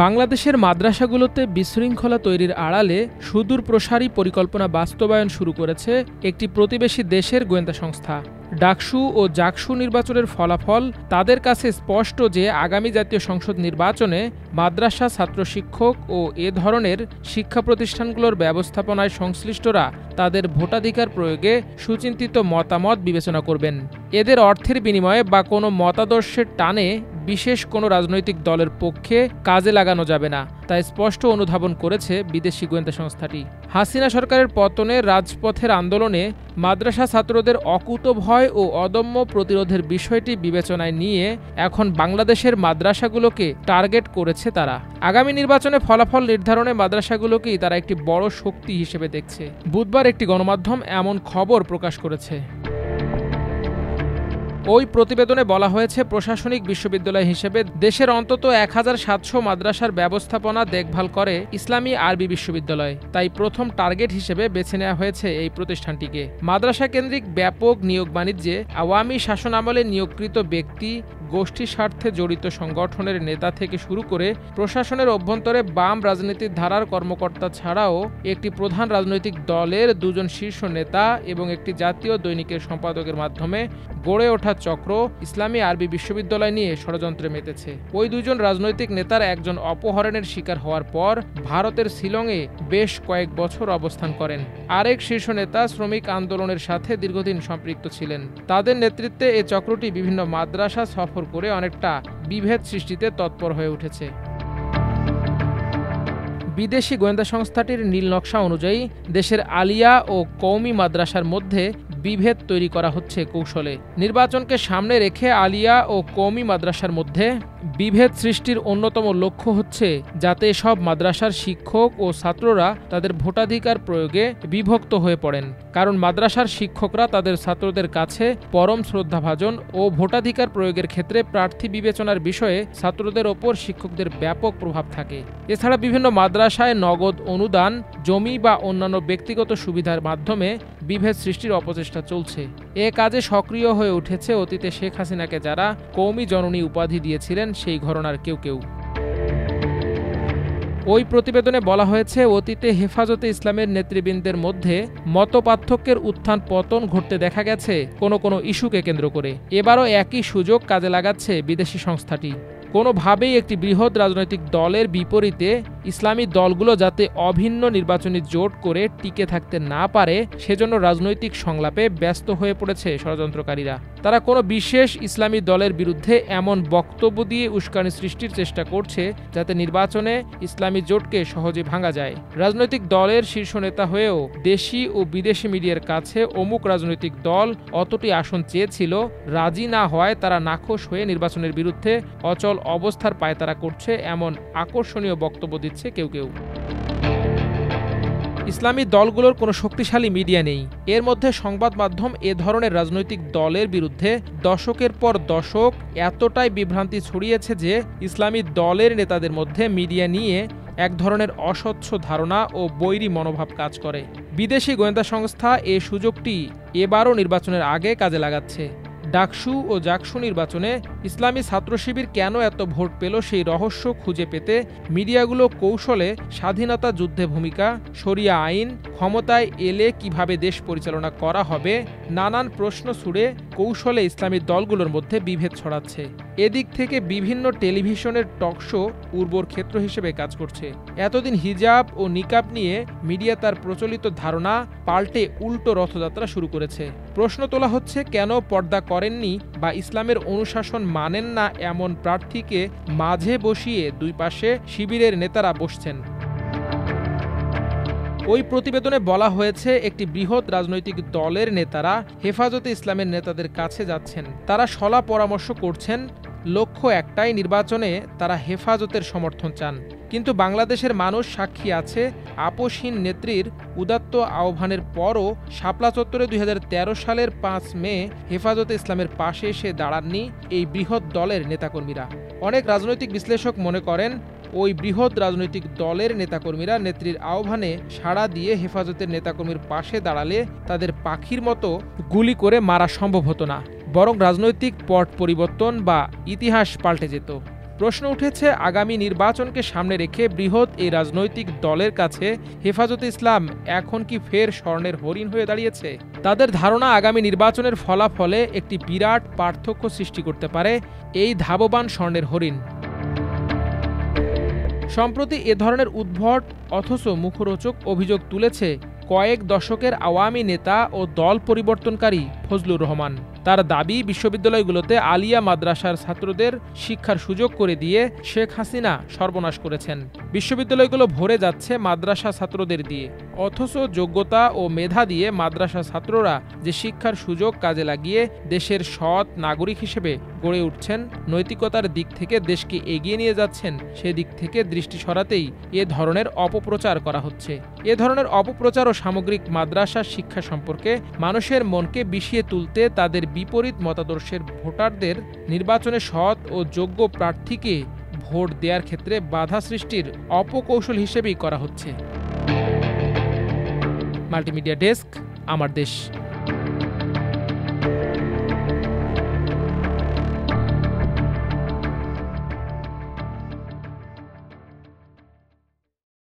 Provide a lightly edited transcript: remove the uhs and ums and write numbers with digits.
বাংলাদেশের মাদ্রাসাগুলোতে বিশৃঙ্খলা তৈরির আড়ালে সুদূর প্রসারী পরিকল্পনা বাস্তবায়ন শুরু করেছে একটি প্রতিবেশী দেশের গোয়েন্দা সংস্থা। ডাকসু ও জাকসু নির্বাচনের ফলাফল তাদের কাছে স্পষ্ট যে আগামী জাতীয় সংসদ নির্বাচনে মাদ্রাসা, ছাত্র শিক্ষক ও এ ধরনের শিক্ষা প্রতিষ্ঠানগুলোর ব্যবস্থাপনায় সংশ্লিষ্টরা তাদের ভোটাধিকার প্রয়োগে সুচিন্তিত মতামত বিবেচনা করবেন। এদের অর্থের বিনিময়ে বা কোনো মতাদর্শের টানে বিশেষ কোনো রাজনৈতিক দলের পক্ষে কাজে লাগানো যাবে না, তা স্পষ্ট অনুধাবন করেছে বিদেশি গোয়েন্দা সংস্থাটি। হাসিনা সরকারের পতনে রাজপথের আন্দোলনে মাদ্রাসা ছাত্রদের অকুতোভয় ও অদম্য প্রতিরোধের বিষয়টি বিবেচনায় নিয়ে এখন বাংলাদেশের মাদ্রাসাগুলোকে টার্গেট করেছে তারা। আগামী নির্বাচনে ফলাফল নির্ধারণে মাদ্রাসাগুলোকেই তারা একটি বড় শক্তি হিসেবে দেখছে। বুধবার একটি গণমাধ্যম এমন খবর প্রকাশ করেছে। ওই প্রতিবেদনে বলা হয়েছে, প্রশাসনিক বিশ্ববিদ্যালয় হিসেবে দেশের অন্তত ১৭০০ মাদ্রাসার ব্যবস্থাপনা দেখভাল করে ইসলামী আরবি বিশ্ববিদ্যালয়। তাই প্রথম টার্গেট হিসেবে বেছে নেওয়া হয়েছে এই প্রতিষ্ঠানটিকে। মাদ্রাসা কেন্দ্রিক ব্যাপক নিয়োগ বাণিজ্যে আওয়ামী শাসনামলে নিয়োগকৃত ব্যক্তি, গোষ্ঠী স্বার্থে জড়িত সংগঠনের নেতা থেকে শুরু করে প্রশাসনের অভ্যন্তরে বাম রাজনীতির ধারার কর্মকর্তা ছাড়াও একটি প্রধান রাজনৈতিক দলের ২ জন শীর্ষ নেতা এবং একটি জাতীয় দৈনিকের সম্পাদকের মাধ্যমে গড়ে ওঠা চক্র ইসলামী আরবি বিশ্ববিদ্যালয় নিয়ে ষড়যন্ত্রে মেতেছে। ওই ২ জন রাজনৈতিক নেতার একজন অপহরণের শিকার হওয়ার পর ভারতের শিলংয়ে বেশ কয়েক বছর অবস্থান করেন। আরেক শীর্ষ নেতা শ্রমিক আন্দোলনের সাথে দীর্ঘদিন সম্পৃক্ত ছিলেন। তাদের নেতৃত্বে এ চক্রটি বিভিন্ন মাদ্রাসা সফর করে অনেকটা বিভেদ সৃষ্টিতে তৎপর হয়ে উঠেছে। বিদেশি গোয়েন্দা সংস্থাটির নীল নকশা অনুযায়ী দেশের আলিয়া ও কওমি মাদ্রাসার মধ্যে বিভেদ তৈরি করা হচ্ছে কৌশলে। নির্বাচনকে সামনে রেখে আলিয়া ও কওমি মাদ্রাসার মধ্যে বিভেদ সৃষ্টির অন্যতম লক্ষ্য হচ্ছে যাতে সব মাদ্রাসার শিক্ষক ও ছাত্ররা তাদের ভোটাধিকার প্রয়োগে বিভক্ত হয়ে পড়েন। কারণ মাদ্রাসার শিক্ষকরা তাদের ছাত্রদের কাছে পরম শ্রদ্ধাভাজন ও ভোটাধিকার প্রয়োগের ক্ষেত্রে প্রার্থী বিবেচনার বিষয়ে ছাত্রদের ওপর শিক্ষকদের ব্যাপক প্রভাব থাকে। এছাড়া বিভিন্ন মাদ্রাসায় নগদ অনুদান, জমি বা অন্যান্য ব্যক্তিগত সুবিধার মাধ্যমে বিভেদ সৃষ্টির অপচেষ্টা চলছে। এ কাজে সক্রিয় হয়ে উঠেছে অতীতে শেখ হাসিনাকে যারা কওমি জননী উপাধি দিয়েছিলেন সেই ঘরানার কেউ কেউ। ওই প্রতিবেদনে বলা হয়েছে, অতীতে হেফাজতে ইসলামের নেতৃবৃন্দের মধ্যে মতপার্থক্যের উত্থান পতন ঘটতে দেখা গেছে কোনো কোনো ইস্যুকে কেন্দ্র করে। এবারও একই সুযোগ কাজে লাগাচ্ছে বিদেশি সংস্থাটি। কোনোভাবেই একটি বৃহৎ রাজনৈতিক দলের বিপরীতে ইসলামী দলগুলো যাতে অভিন্ন নির্বাচনী জোট করে টিকে থাকতে না পারে সেজন্য রাজনৈতিক সংলাপে ব্যস্ত হয়ে পড়েছে ষড়যন্ত্রকারীরা। তারা কোনো বিশেষ ইসলামী দলের বিরুদ্ধে এমন বক্তব্য দিয়ে উস্কানি সৃষ্টির চেষ্টা করছে যাতে নির্বাচনে ইসলামী জোটকে সহজে ভাঙা যায়। রাজনৈতিক দলের শীর্ষ নেতা হয়েও দেশি ও বিদেশি মিডিয়ার কাছে অমুক রাজনৈতিক দল অতটি আসন চেয়েছিল রাজি না হওয়ায় তারা নাখোশ হয়ে নির্বাচনের বিরুদ্ধে অচল অবস্থার পায়তারা করছে, এমন আকর্ষণীয় বক্তব্য দিচ্ছে কেউ কেউ। ইসলামী দলগুলোর কোনো শক্তিশালী মিডিয়া নেই। এর মধ্যে সংবাদ মাধ্যম এ ধরনের রাজনৈতিক দলের বিরুদ্ধে দশকের পর দশক এতটাই বিভ্রান্তি ছড়িয়েছে যে ইসলামী দলের নেতাদের মধ্যে মিডিয়া নিয়ে এক ধরনের অস্বচ্ছ ধারণা ও বৈরী মনোভাব কাজ করে। বিদেশি গোয়েন্দা সংস্থা এ সুযোগটি এবারও নির্বাচনের আগে কাজে লাগাচ্ছে। ডাকসু ও জাকসু নির্বাচনে ইসলামী ছাত্র শিবির কেন এত ভোট পেল সেই রহস্য খুঁজে পেতে মিডিয়াগুলো কৌশলে স্বাধীনতা যুদ্ধে ভূমিকা, শরিয়া আইন, ক্ষমতায় এলে কিভাবে দেশ পরিচালনা করা হবে, নানান প্রশ্ন ছুড়ে কৌশলে ইসলামী দলগুলোর মধ্যে বিভেদ ছড়াচ্ছে। এদিক থেকে বিভিন্ন টেলিভিশনের টকশো উর্বর ক্ষেত্র হিসেবে কাজ করছে। এতদিন হিজাব ও নিকাব নিয়ে মিডিয়া তার প্রচলিত ধারণা পাল্টে উল্টো রথযাত্রা শুরু করেছে। প্রশ্ন তোলা হচ্ছে, কেন পর্দা করেননি বা ইসলামের অনুশাসন মানেন না এমন প্রার্থীকে মাঝে বসিয়ে দুই পাশে শিবিরের নেতারা বসছেন। ওই প্রতিবেদনে বলা হয়েছে, একটি বৃহৎ রাজনৈতিক দলের নেতারা হেফাজতে ইসলামের নেতাদের কাছে যাচ্ছেন। তারা সলা পরামর্শ করছেন, লক্ষ্য একটাই, নির্বাচনে তারা হেফাজতের সমর্থন চান। কিন্তু বাংলাদেশের মানুষ সাক্ষী আছে, আপোষহীন নেত্রীর উদাত্ত আহ্বানের পরও শাপলা চত্বরে ২০১৩ সালের ৫ মে হেফাজতে ইসলামের পাশে এসে দাঁড়াননি এই বৃহৎ দলের নেতাকর্মীরা। অনেক রাজনৈতিক বিশ্লেষক মনে করেন, ওই বৃহৎ রাজনৈতিক দলের নেতাকর্মীরা নেত্রীর আহ্বানে সাড়া দিয়ে হেফাজতের নেতাকর্মীর পাশে দাঁড়ালে তাদের পাখির মতো গুলি করে মারা সম্ভব হতো না, বরং রাজনৈতিক পট পরিবর্তন বা ইতিহাস পাল্টে যেত। প্রশ্ন উঠেছে, আগামী নির্বাচনকে সামনে রেখে বৃহৎ এই রাজনৈতিক দলের কাছে হেফাজতে ইসলাম এখন কি ফের স্বর্ণের হরিণ হয়ে দাঁড়িয়েছে? তাদের ধারণা, আগামী নির্বাচনের ফলাফলে একটি বিরাট পার্থক্য সৃষ্টি করতে পারে এই ধাবমান স্বর্ণের হরিণ। সম্প্রতি এ ধরনের উদ্ভট অথচ মুখরোচক অভিযোগ তুলেছে কয়েক দশকের আওয়ামী নেতা ও দল পরিবর্তনকারী ফজলুর রহমান। তার দাবি, বিশ্ববিদ্যালয়গুলোতে আলিয়া মাদ্রাসার ছাত্রদের শিক্ষার সুযোগ করে দিয়ে শেখ হাসিনা সর্বনাশ করেছেন। বিশ্ববিদ্যালয়গুলো ভরে যাচ্ছে মাদ্রাসা ছাত্রদের দিয়ে, অথচ যোগ্যতা ও মেধা দিয়ে মাদ্রাসা ছাত্ররা যে শিক্ষার সুযোগ কাজে লাগিয়ে দেশের সৎ নাগরিক হিসেবে গড়ে উঠছেন, নৈতিকতার দিক থেকে দেশকে এগিয়ে নিয়ে যাচ্ছেন, সেদিক থেকে দৃষ্টি সরাতেই এ ধরনের অপপ্রচার করা হচ্ছে। এ ধরনের অপপ্রচার ও সামগ্রিক মাদ্রাসা শিক্ষা সম্পর্কে মানুষের মনকে বিষিয়ে তুলতে তাদের বিপরীত মতাদর্শের ভোটারদের নির্বাচনে সৎ ও যোগ্য প্রার্থীকে ভোট দেওয়ার ক্ষেত্রে বাধা সৃষ্টির অপকৌশল হিসেবেই করা হচ্ছে। মাল্টিমিডিয়া ডেস্ক, আমার দেশ।